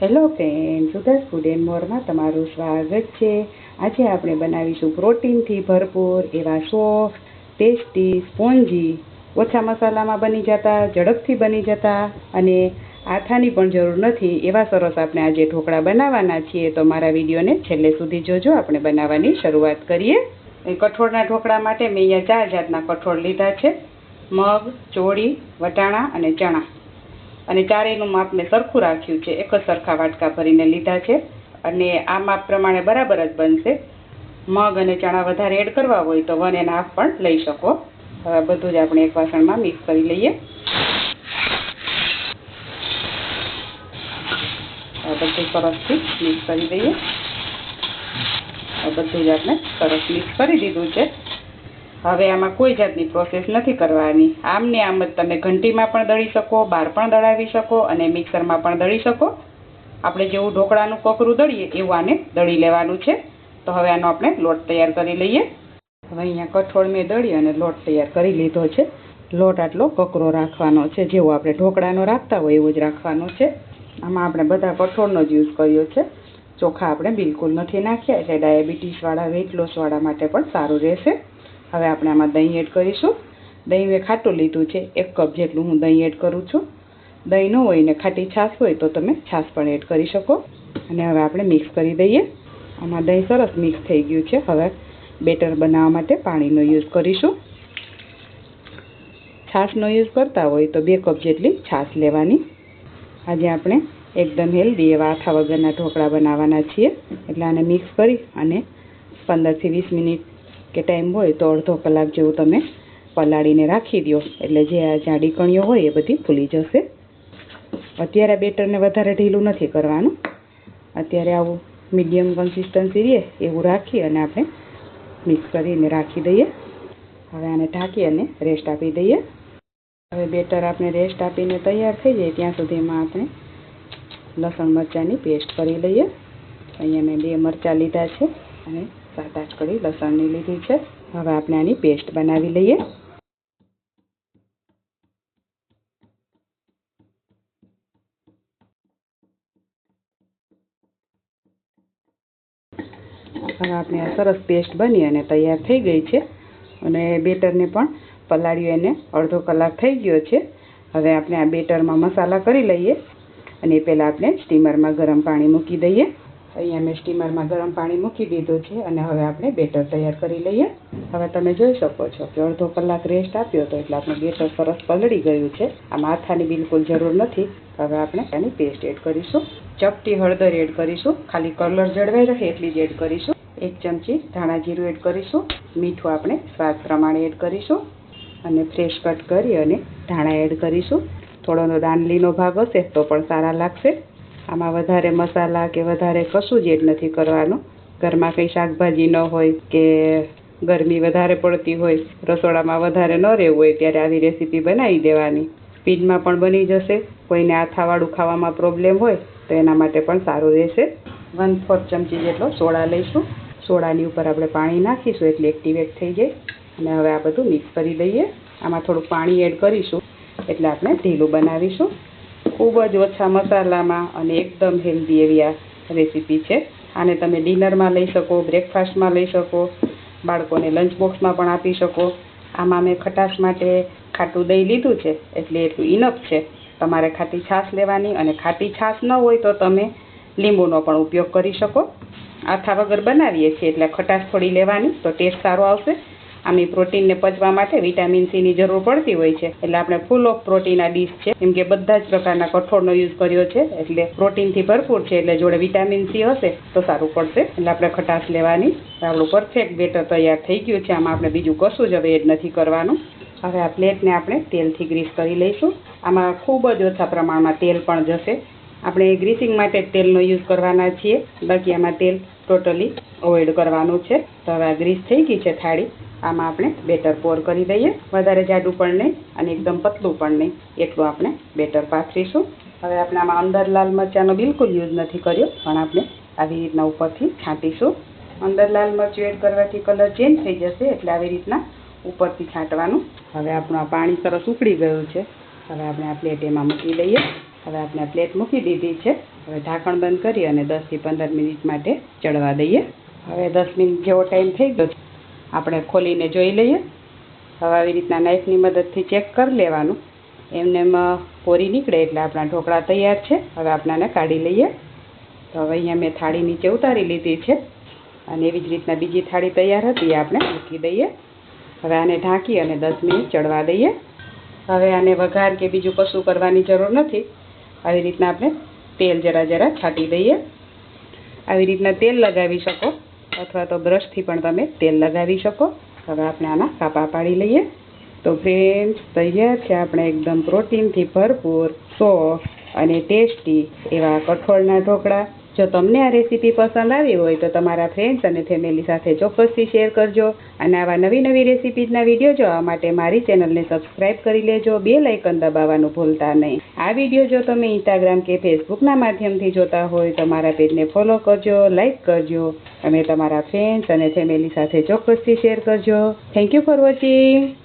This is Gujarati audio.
હેલો ફ્રેન્ડ, સુધાસ ફૂડ એન્ડ મોરમાં તમારું સ્વાગત છે। આજે આપણે બનાવીશું પ્રોટીનથી ભરપૂર એવા સોફ્ટ, ટેસ્ટી, સ્પોન્જી, ઓછા મસાલામાં બની જતા, ઝડપથી બની જતા અને આથાની પણ જરૂર નથી એવા સરસ આપણે આજે ઢોકળા બનાવવાના છીએ। તો મારા વિડીયોને છેલ્લે સુધી જોજો। આપણે બનાવવાની શરૂઆત કરીએ। કઠોળના ઢોકળા માટે મેં અહીંયા 4 જાતના કઠોળ લીધા છે: મગ, ચોળી, વટાણા અને ચણા। અને ચારેયનું માપ મેં સરખું રાખ્યું છે, એક જ સરખા વાટકા ભરીને લીધા છે અને આ માપ પ્રમાણે બરાબર જ બનશે। મગ અને ચણા વધારે એડ કરવા હોય તો 1.5 પણ લઈ શકો। હવે બધું જ આપણે એક વાસણમાં મિક્સ કરી લઈએ। બધું સરસથી મિક્સ કરી દઈએ। બધું જ આપણે સરસ મિક્સ કરી દીધું છે। હવે આમાં કોઈ જાતની પ્રોસેસ નથી કરવાની। આમને આમ જ તમે ઘંટીમાં પણ દળી શકો, બહાર પણ દળાવી શકો અને મિક્સરમાં પણ દળી શકો। આપણે જેવું ઢોકળાનું કોકરું દળીએ એવું આને દળી લેવાનું છે। તો હવે આનો આપણે લોટ તૈયાર કરી લઈએ। હવે અહીંયા કઠોળ મેં દળી અને લોટ તૈયાર કરી લીધો છે। લોટ આટલો કકરો રાખવાનો છે, જેવો આપણે ઢોકળાનો રાખતા હોય એવું જ રાખવાનો છે। આમાં આપણે બધા કઠોળનો જ યુઝ કર્યો છે, ચોખા આપણે બિલકુલ નથી નાખ્યા, એટલે ડાયાબિટીસવાળા, વેઇટ લોસવાળા માટે પણ સારું રહેશે। હવે આપણે આમાં દહીં એડ કરીશું। દહીં મેં ખાટું લીધું છે, 1 કપ જેટલું હું દહીં એડ કરું છું। દહીં ન હોય ને ખાટી છાશ હોય તો તમે છાશ પણ એડ કરી શકો। અને હવે આપણે મિક્સ કરી દઈએ। આમાં દહીં સરસ મિક્સ થઈ ગયું છે। હવે બેટર બનાવવા માટે પાણીનો યુઝ કરીશું। છાશનો યુઝ કરતા હોય તો 2 કપ જેટલી છાશ લેવાની। આજે આપણે એકદમ હેલ્ધી એવા આથા વગરના ઢોકળા બનાવવાના છીએ, એટલે આને મિક્સ કરી અને 15 થી 20 મિનિટ કે ટાઈમ હોય તો અડધો કલાક જેવું તમે પલાળીને રાખી દો, એટલે જે આ જાડી કણીઓ હોય એ બધી ફૂલી જશે। અત્યારે બેટરને વધારે ઢીલું નથી કરવાનું, અત્યારે આવું મીડિયમ કન્સિસ્ટન્સી રહે એવું રાખી અને આપણે મિક્સ કરીને રાખી દઈએ। હવે આને ઢાંકી અને રેસ્ટ આપી દઈએ। હવે બેટર આપણે રેસ્ટ આપીને તૈયાર થઈ જાય ત્યાં સુધીમાં આપણે લસણ મરચાંની પેસ્ટ કરી લઈએ। અહીંયા મેં 2 મરચાં લીધા છે અને 7-8 કળી લસણની લીધી છે। હવે આપણે આની પેસ્ટ બનાવી લઈએ। હવે આપણે આ સરસ પેસ્ટ બની અને તૈયાર થઈ ગઈ છે અને બેટરને પણ પલાળ્યું એને અડધો કલાક થઈ ગયો છે। હવે આપણે આ બેટરમાં મસાલા કરી લઈએ અને પહેલાં આપણે સ્ટીમરમાં ગરમ પાણી મૂકી દઈએ। અહીંયા મેં સ્ટીમરમાં ગરમ પાણી મૂકી દીધું છે અને હવે આપણે બેટર તૈયાર કરી લઈએ। હવે તમે જોઈ શકો છો કે અડધો કલાક રેસ્ટ આપ્યો હતો એટલે આપણું બેટર સરસ પલળી ગયું છે। આમાં આથાની બિલકુલ જરૂર નથી। હવે આપણે આની પેસ્ટ એડ કરીશું। ચપટી હળદર એડ કરીશું, ખાલી કલર જળવાઈ રહે એટલી જ એડ કરીશું। 1 ચમચી ધાણા જીરું એડ કરીશું। મીઠું આપણે સ્વાદ પ્રમાણે એડ કરીશું અને ફ્રેશ કટ કરી અને ધાણા એડ કરીશું। થોડોનો દાંડલીનો ભાગ હશે તો પણ સારા લાગશે। આમાં વધારે મસાલા કે વધારે કશું જ એડ નથી કરવાનું। ઘરમાં કંઈ શાકભાજી ન હોય કે ગરમી વધારે પડતી હોય, રસોડામાં વધારે ન રહેવું હોય ત્યારે આવી રેસીપી બનાવી દેવાની। સ્પીડમાં પણ બની જશે। કોઈને આથાવાળું ખાવામાં પ્રોબ્લેમ હોય તો એના માટે પણ સારું રહેશે। 1/4 ચમચી જેટલો સોડા લઈશું। સોડાની ઉપર આપણે પાણી નાખીશું એટલે એક્ટિવેટ થઈ જાય। અને હવે આ બધું મિક્સ કરી દઈએ। આમાં થોડું પાણી એડ કરીશું એટલે આપણે ઢીલું બનાવીશું। ખૂબ જ ઓછા મસાલામાં અને એકદમ હેલ્ધી એવી આ રેસીપી છે। આને તમે ડિનરમાં લઈ શકો, બ્રેકફાસ્ટમાં લઈ શકો, બાળકોને લંચ બોક્સમાં પણ આપી શકો। આમાં મેં ખટાશ માટે ખાટું દહીં લીધું છે એટલે એટલું ઇનફ છે। તમારે ખાટી છાશ લેવાની અને ખાટી છાશ ન હોય તો તમે લીંબુનો પણ ઉપયોગ કરી શકો। આથા વગર બનાવીએ છીએ એટલે ખટાશ થોડી લેવાની તો ટેસ્ટ સારો આવશે। આની પ્રોટીનને પચવા માટે વિટામિન સીની જરૂર પડતી હોય છે, એટલે આપણે ફૂલ ઓફ પ્રોટીન આ ડીશ છે, કેમ કે બધા જ પ્રકારના કઠોળનો યુઝ કર્યો છે એટલે પ્રોટીનથી ભરપૂર છે, એટલે જોડે વિટામિન સી હશે તો સારું પડશે, એટલે આપણે ખટાશ લેવાની। આપણું પરફેક્ટ બેટર તૈયાર થઈ ગયું છે। આમાં આપણે બીજું કશું જ હવે એડ નથી કરવાનું। હવે આ પ્લેટને આપણે તેલથી ગ્રીસ કરી લઈશું। આમાં ખૂબ જ ઓછા પ્રમાણમાં તેલ પણ જશે। આપણે ગ્રીસિંગ માટે તેલનો યુઝ કરવાના છીએ, બાકી આમાં તેલ ટોટલી અવોઇડ કરવાનું છે। તો હવે આ ગ્રીસ થઈ ગઈ છે થાળી, આમાં આપણે બેટર પોર કરી દઈએ। વધારે જાડું પણ નહીં અને એકદમ પતલું પણ નહીં, એટલું આપણે બેટર પાથરીશું। હવે આપણે આમાં અંદર લાલ મરચાંનો બિલકુલ યુઝ નથી કર્યો, પણ આપણે આવી રીતના ઉપરથી છાંટીશું। અંદર લાલ મરચું એડ કરવાથી કલર ચેન્જ થઈ જશે, એટલે આવી રીતના ઉપરથી છાંટવાનું। હવે આપણું આ પાણી સરસ ઉકળી ગયું છે। હવે આપણે આ પ્લેટ એમાં મૂકી દઈએ। હવે આપણે આ પ્લેટ મૂકી દીધી છે હવે ઢાંકણ બંધ કરી અને 10 થી 15 મિનિટ માટે ચડવા દઈએ. હવે 10 મિનિટ જેવો ટાઈમ થઈ ગયો છે. આપણે ખોલીને જોઈ લઈએ. હવે આવી રીતના નાઈફની મદદથી ચેક કરી લેવાનું. એમને પોરી નીકળે એટલે આપણા ઢોકળા તૈયાર છે. હવે આપણાને કાઢી લઈએ. તો હવે અહીંયા મેં થાળી નીચે ઉતારી લીધી છે અને એવી જ રીતના બીજી થાળી તૈયાર હતી આપણે મૂકી દઈએ. હવે આને ઢાંકી અને 10 મિનિટ ચડવા દઈએ. હવે આને વઘાર કે બીજું કશું કરવાની જરૂર નથી. આવી રીતના આપણે તેલ જરા જરા છાંટી દઈએ. આવી રીતના તેલ લગાવી શકો અથવા તો બ્રશથી પણ તમે તેલ લગાવી શકો. હવે આપણે આના કાપા પાડી લઈએ. તો ફ્રેન્ડ્સ, તૈયાર છે આપણે એકદમ પ્રોટીનથી ભરપૂર, સોફ્ટ અને ટેસ્ટી એવા કઠોળના ઢોકળા. જો તમને આ રેસીપી પસંદ આવી હોય તો તમારા ફ્રેન્ડ્સ અને ફેમિલી સાથે ચોક્કસથી શેર કરજો. અને આવા નવી નવી રેસીપીઝના વિડીયો જોવા માટે મારી ચેનલને સબસ્ક્રાઈબ કરી લેજો. બેલ આઇકન દબાવવાનું ભૂલતા નહીં. આ વિડીયો જો તમે ઇન્સ્ટાગ્રામ કે ફેસબુકના માધ્યમથી જોતા હોય તો મારા પેજને ફોલો કરજો, લાઈક કરજો અને તમારા ફ્રેન્ડ્સ અને ફેમિલી સાથે ચોક્કસથી શેર કરજો. Thank you for watching.